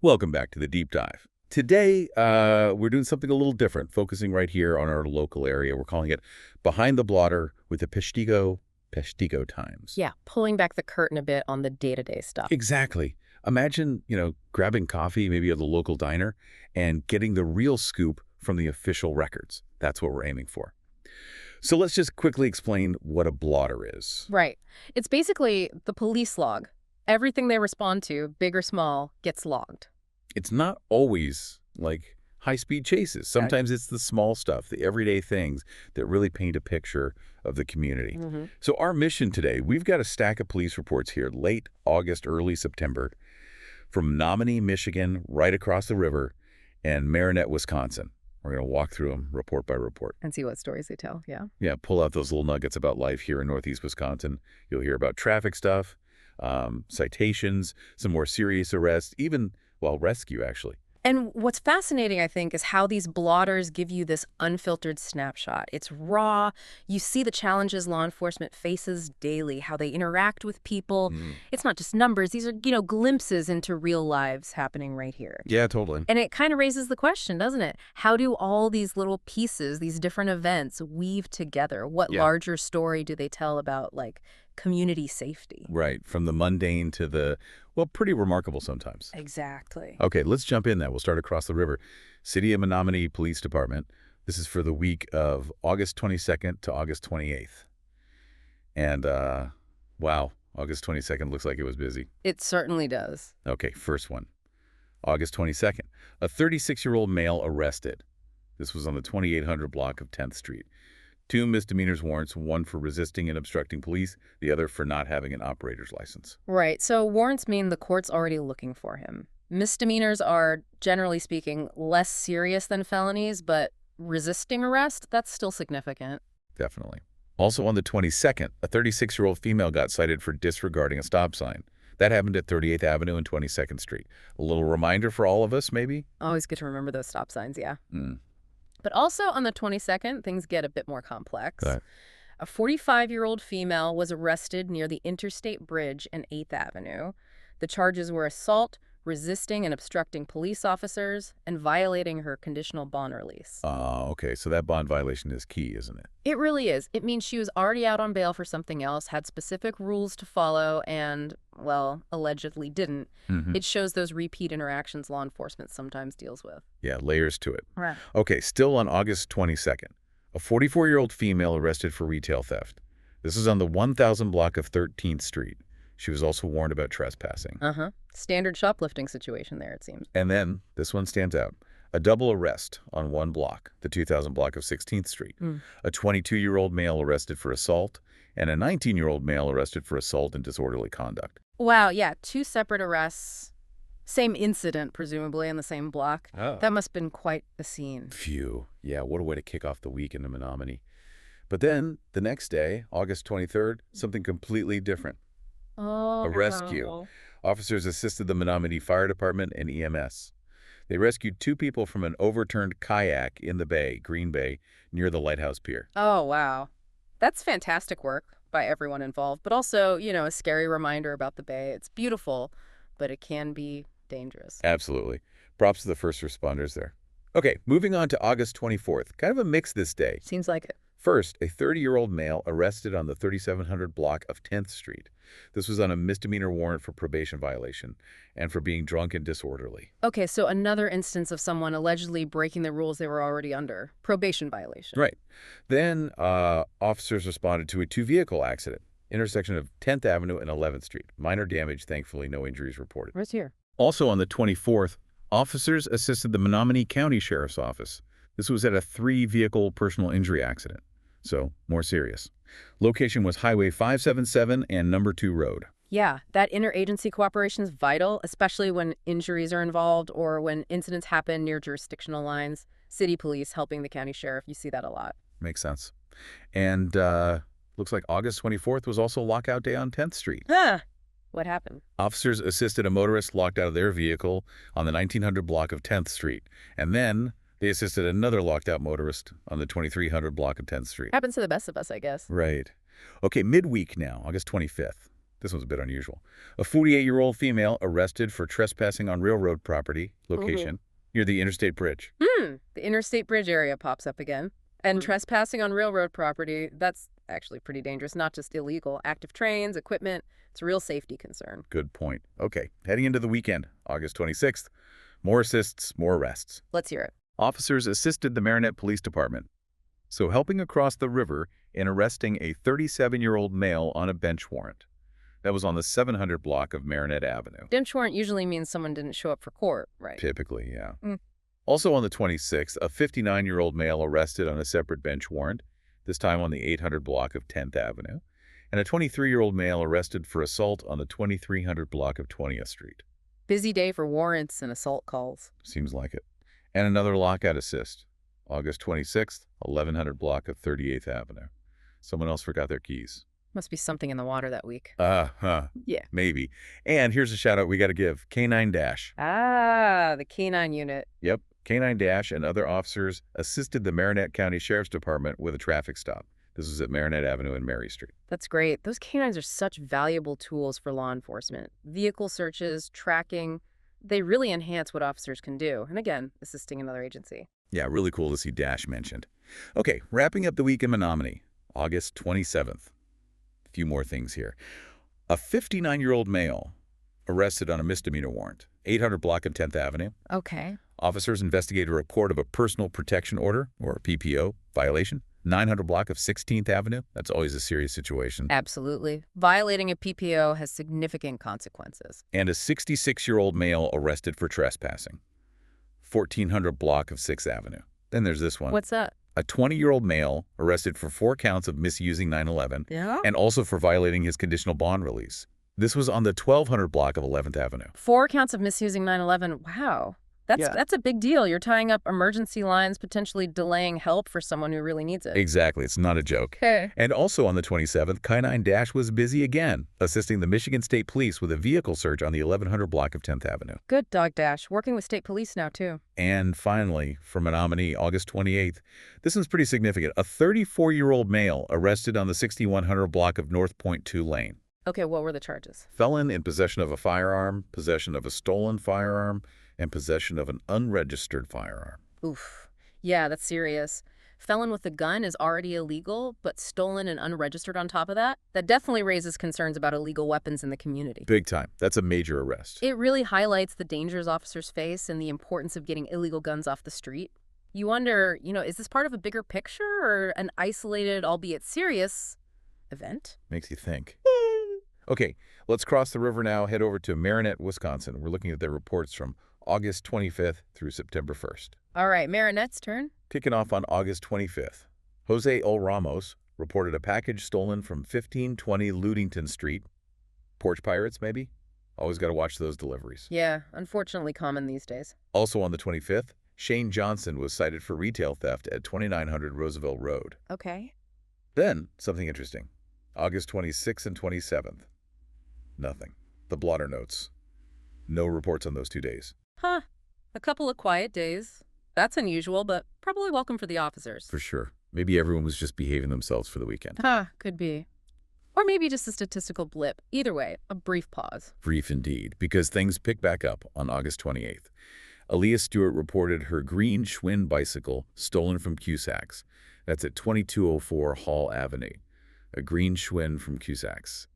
Welcome back to the Deep Dive. Today, we're doing something a little different, focusing right here on our local area. We're calling it Behind the Blotter with the Peshtigo Times. Yeah, pulling back the curtain a bit on the day-to-day stuff. Exactly. Imagine, grabbing coffee, maybe at the local diner, and getting the real scoop from the official records. That's what we're aiming for. So let's just quickly explain what a blotter is. Right. It's basically the police log. Everything they respond to, big or small, gets logged. It's not always like high-speed chases. Sometimes it's the small stuff, the everyday things that really paint a picture of the community. So our mission today, we've got a stack of police reports here, late August, early September, from Menominee, Michigan, right across the river, and Marinette, Wisconsin. We're going to walk through them report by report. And see what stories they tell, yeah. Yeah, pull out those little nuggets about life here in Northeast Wisconsin. You'll hear about traffic stuff, citations, some more serious arrests, even, rescue, actually. And what's fascinating, I think, is how these blotters give you this unfiltered snapshot. It's raw. You see the challenges law enforcement faces daily, how they interact with people. It's not just numbers. These are, glimpses into real lives happening right here. Yeah, totally. And it kind of raises the question, doesn't it? How do all these little pieces, these different events, weave together? What larger story do they tell about, community safety? Right, from the mundane to the, pretty remarkable sometimes. Exactly. Okay, let's jump in then. We'll start across the river. City of Menominee Police Department. This is for the week of August 22nd to August 28th. And, wow, August 22nd looks like it was busy. It certainly does. Okay, first one. August 22nd. A 36-year-old male arrested. This was on the 2800 block of 10th Street. 2 misdemeanors warrants, one for resisting and obstructing police, the other for not having an operator's license. Right. So warrants mean the court's already looking for him. Misdemeanors are, generally speaking, less serious than felonies, but resisting arrest, that's still significant. Definitely. Also on the 22nd, a 36-year-old female got cited for disregarding a stop sign. That happened at 38th Avenue and 22nd Street. A little reminder for all of us, maybe? Always good to remember those stop signs, yeah. But also on the 22nd, things get a bit more complex. Right. A 45-year-old female was arrested near the Interstate Bridge and 8th Avenue. The charges were assault, resisting and obstructing police officers, and violating her conditional bond release. Okay, so that bond violation is key, isn't it? It really is. It means she was already out on bail for something else, had specific rules to follow, and, allegedly didn't. It shows those repeat interactions law enforcement sometimes deals with. Yeah, layers to it. Right. Okay, still on August 22nd, a 44-year-old female arrested for retail theft. This is on the 1000 block of 13th Street. She was also warned about trespassing. Standard shoplifting situation there, it seems. And then, this one stands out, a double arrest on one block, the 2000 block of 16th Street. A 22-year-old male arrested for assault, and a 19-year-old male arrested for assault and disorderly conduct. Wow, yeah, 2 separate arrests. Same incident, presumably, in the same block. Oh. That must have been quite a scene. Phew. Yeah, what a way to kick off the week in the Menominee. But then, the next day, August 23rd, something completely different. A rescue. Officers assisted the Menominee Fire Department and EMS. They rescued 2 people from an overturned kayak in the bay, Green Bay, near the Lighthouse Pier. Oh, wow. That's fantastic work by everyone involved, but also, a scary reminder about the bay. It's beautiful, but it can be dangerous. Absolutely. Props to the first responders there. Okay, moving on to August 24th. Kind of a mix this day. Seems like it. First, a 30-year-old male arrested on the 3700 block of 10th Street. This was on a misdemeanor warrant for probation violation and for being drunk and disorderly. Okay, so another instance of someone allegedly breaking the rules they were already under. Probation violation. Right. Then officers responded to a 2-vehicle accident, intersection of 10th Avenue and 11th Street. Minor damage, thankfully, no injuries reported. Right here. Also on the 24th, officers assisted the Menominee County Sheriff's Office. This was at a 3-vehicle personal injury accident. So, more serious. Location was Highway 577 and Number 2 Road. Yeah, that interagency cooperation is vital, especially when injuries are involved or when incidents happen near jurisdictional lines. City police helping the county sheriff, you see that a lot. Makes sense. And looks like August 24th was also lockout day on 10th Street. What happened? Officers assisted a motorist locked out of their vehicle on the 1900 block of 10th Street. And then they assisted another locked-out motorist on the 2300 block of 10th Street. Happens to the best of us, I guess. Right. Okay, midweek now, August 25th. This one's a bit unusual. A 48-year-old female arrested for trespassing on railroad property location near the interstate bridge. The interstate bridge area pops up again. And trespassing on railroad property, that's actually pretty dangerous, not just illegal. Active trains, equipment, it's a real safety concern. Good point. Okay, heading into the weekend, August 26th. More assists, more arrests. Let's hear it. Officers assisted the Marinette Police Department. So helping across the river and arresting a 37-year-old male on a bench warrant. That was on the 700 block of Marinette Avenue. Bench warrant usually means someone didn't show up for court, right? Typically, yeah. Also on the 26th, a 59-year-old male arrested on a separate bench warrant, this time on the 800 block of 10th Avenue, and a 23-year-old male arrested for assault on the 2300 block of 20th Street. Busy day for warrants and assault calls. Seems like it. And another lockout assist, August 26th, 1100 block of 38th Avenue. Someone else forgot their keys. Must be something in the water that week. Yeah. Maybe. And here's a shout out we got to give, K9 Dash. The K9 unit. Yep. K9 Dash and other officers assisted the Marinette County Sheriff's Department with a traffic stop. This was at Marinette Avenue and Mary Street. That's great. Those K9s are such valuable tools for law enforcement. Vehicle searches, tracking, they really enhance what officers can do. And again, assisting another agency. Yeah, really cool to see Dash mentioned. Okay, wrapping up the week in Menominee, August 27th. A few more things here. A 59-year-old male arrested on a misdemeanor warrant, 800 block of 10th Avenue. Okay. Officers investigate a report of a personal protection order, or a PPO, violation. 900 block of 16th Avenue. That's always a serious situation. Absolutely. Violating a PPO has significant consequences. And a 66-year-old male arrested for trespassing. 1400 block of 6th Avenue. Then there's this one. What's that? A 20-year-old male arrested for 4 counts of misusing 911 and also for violating his conditional bond release. This was on the 1200 block of 11th Avenue. 4 counts of misusing 911. Wow. That's a big deal. You're tying up emergency lines, potentially delaying help for someone who really needs it. Exactly. It's not a joke. Okay. And also on the 27th, K9 Dash was busy again, assisting the Michigan State Police with a vehicle search on the 1100 block of 10th Avenue. Good dog, Dash. Working with state police now, too. And finally, for Menominee, August 28th, this one's pretty significant. A 34-year-old male arrested on the 6100 block of North Point 2 Lane. Okay, what were the charges? Felon in possession of a firearm, possession of a stolen firearm, and possession of an unregistered firearm. Oof. Yeah, that's serious. Felon with a gun is already illegal, but stolen and unregistered on top of that? That definitely raises concerns about illegal weapons in the community. Big time. That's a major arrest. It really highlights the dangers officers face and the importance of getting illegal guns off the street. You wonder, is this part of a bigger picture or an isolated, albeit serious, event? Makes you think. Okay, let's cross the river now, head over to Marinette, Wisconsin. We're looking at their reports from August 25th through September 1st. All right, Marinette's turn. Kicking off on August 25th, Jose O. Ramos reported a package stolen from 1520 Ludington Street. Porch pirates, maybe? Always got to watch those deliveries. Yeah, unfortunately common these days. Also on the 25th, Shane Johnson was cited for retail theft at 2900 Roosevelt Road. Okay. Then, something interesting. August 26th and 27th. Nothing. The Blotter notes. No reports on those 2 days. Huh. A couple of quiet days. That's unusual, but probably welcome for the officers. For sure. Maybe everyone was just behaving themselves for the weekend. Could be. Or maybe just a statistical blip. Either way, a brief pause. Brief indeed, because things pick back up on August 28th. Aaliyah Stewart reported her green Schwinn bicycle stolen from Cusacks. That's at 2204 Hall Avenue. A green Schwinn from Cusacks.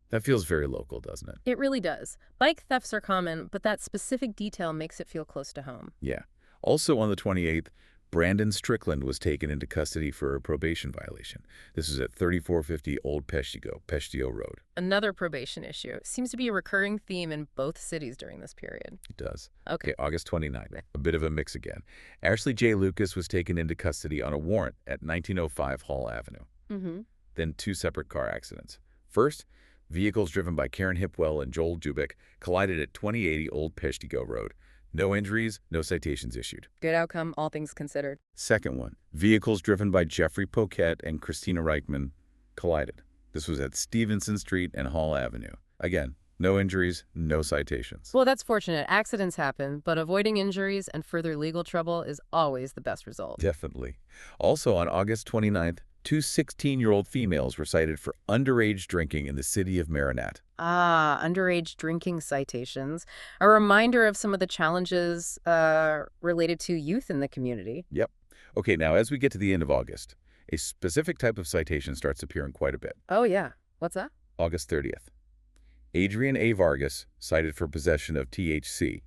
That feels very local, doesn't it? It really does. Bike thefts are common, but that specific detail makes it feel close to home. Yeah. Also on the 28th, Brandon Strickland was taken into custody for a probation violation. This is at 3450 Old Peshtigo Road. Another probation issue. Seems to be a recurring theme in both cities during this period. It does. Okay, August 29th. A bit of a mix again. Ashley J. Lucas was taken into custody on a warrant at 1905 Hall Avenue. Then 2 separate car accidents. First, vehicles driven by Karen Hipwell and Joel Jubik collided at 2080 Old Peshtigo Road. No injuries, no citations issued. Good outcome, all things considered. Second one, vehicles driven by Jeffrey Poquette and Christina Reichman collided. This was at Stevenson Street and Hall Avenue. Again, no injuries, no citations. Well, that's fortunate. Accidents happen, but avoiding injuries and further legal trouble is always the best result. Definitely. Also on August 29th, 2 16-year-old females were cited for underage drinking in the city of Marinette. Ah, underage drinking citations. A reminder of some of the challenges related to youth in the community. Yep. Okay, now as we get to the end of August, a specific type of citation starts appearing quite a bit. Oh, yeah. What's that? August 30th. Adrian A. Vargas cited for possession of THC.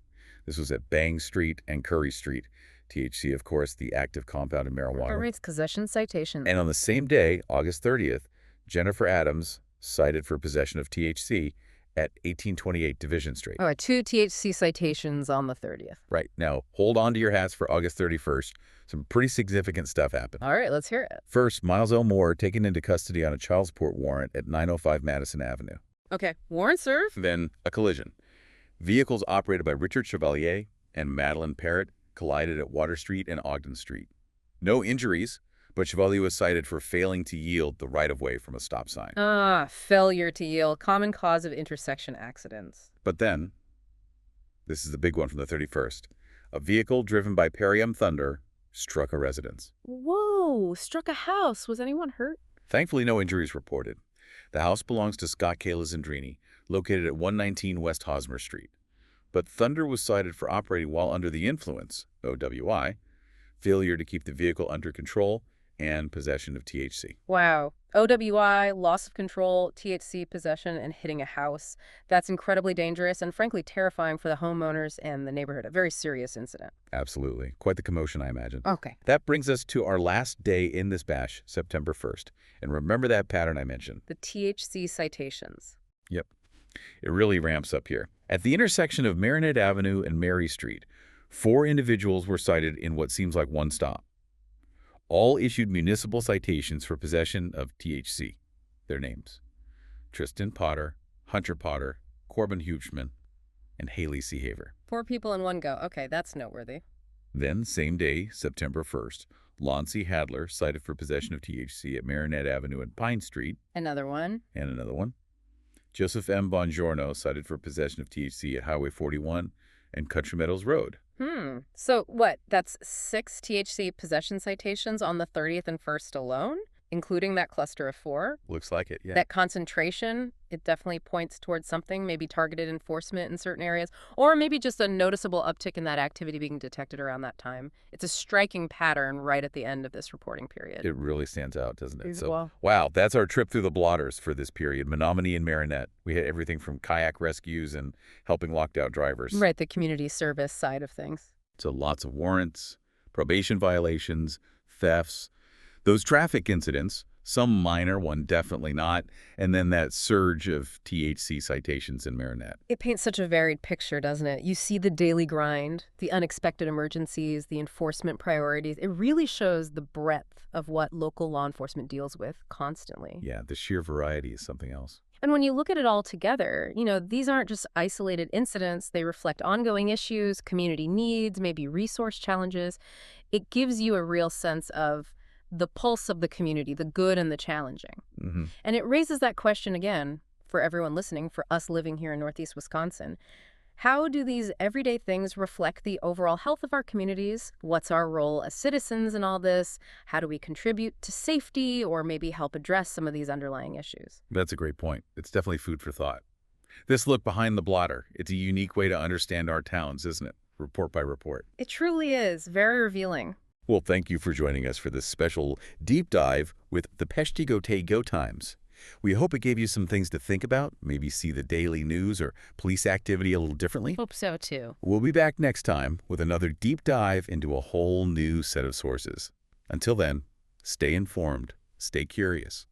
This was at Bang Street and Curry Street. THC, of course, the active compound in marijuana. Rates possession citation. And on the same day, August 30th, Jennifer Adams cited for possession of THC at 1828 Division Street. Oh, 2 THC citations on the 30th. Right. Now, hold on to your hats for August 31st. Some pretty significant stuff happened. All right, let's hear it. First, Miles L. Moore taken into custody on a child support warrant at 905 Madison Avenue. Okay, warrant served. Then, a collision. Vehicles operated by Richard Chevalier and Madeline Parrott collided at Water Street and Ogden Street. No injuries, but Chevalier was cited for failing to yield the right-of-way from a stop sign. Failure to yield, common cause of intersection accidents. But then, this is the big one from the 31st, a vehicle driven by Perry M. Thunder struck a residence. Whoa, struck a house. Was anyone hurt? Thankfully, no injuries reported. The house belongs to Scott K. Lizandrini, located at 119 West Hosmer Street. But Thunder was cited for operating while under the influence, OWI, failure to keep the vehicle under control, and possession of THC. Wow. OWI, loss of control, THC possession, and hitting a house. That's incredibly dangerous and frankly terrifying for the homeowners and the neighborhood. A very serious incident. Absolutely. Quite the commotion, I imagine. Okay. That brings us to our last day in this bash, September 1st. And remember that pattern I mentioned. The THC citations. Yep. It really ramps up here. At the intersection of Marinette Avenue and Mary Street, 4 individuals were cited in what seems like one stop. All issued municipal citations for possession of THC. Their names: Tristan Potter, Hunter Potter, Corbin Huchman, and Haley C. Haver. 4 people in one go. Okay, that's noteworthy. Then, same day, September 1st, Lon C. Hadler cited for possession of THC at Marinette Avenue and Pine Street. Another one. And another one. Joseph M. Bongiorno cited for possession of THC at Highway 41 and Country Meadows Road. So what? That's 6 THC possession citations on the 30th and 1st alone, including that cluster of 4? Looks like it, yeah. That concentration, it definitely points towards something, maybe targeted enforcement in certain areas, or maybe just a noticeable uptick in that activity being detected around that time. It's a striking pattern right at the end of this reporting period. It really stands out, doesn't it? Well, wow, that's our trip through the blotters for this period. Menominee and Marinette. We had everything from kayak rescues and helping locked out drivers. right, the community service side of things. So lots of warrants, probation violations, thefts, those traffic incidents, some minor, one definitely not, and then that surge of THC citations in Marinette. It paints such a varied picture, doesn't it? You see the daily grind, the unexpected emergencies, the enforcement priorities. It really shows the breadth of what local law enforcement deals with constantly. Yeah, the sheer variety is something else. And when you look at it all together, these aren't just isolated incidents. They reflect ongoing issues, community needs, maybe resource challenges. It gives you a real sense of the pulse of the community, the good and the challenging. And it raises that question again for everyone listening, for us living here in Northeast Wisconsin. How do these everyday things reflect the overall health of our communities? What's our role as citizens in all this? How do we contribute to safety or maybe help address some of these underlying issues? That's a great point. It's definitely food for thought. This look behind the blotter, it's a unique way to understand our towns, isn't it? Report by report. It truly is. Very revealing. Well, thank you for joining us for this special deep dive with the Peshtigo Times. We hope it gave you some things to think about, maybe see the daily news or police activity a little differently. Hope so, too. We'll be back next time with another deep dive into a whole new set of sources. Until then, stay informed, stay curious.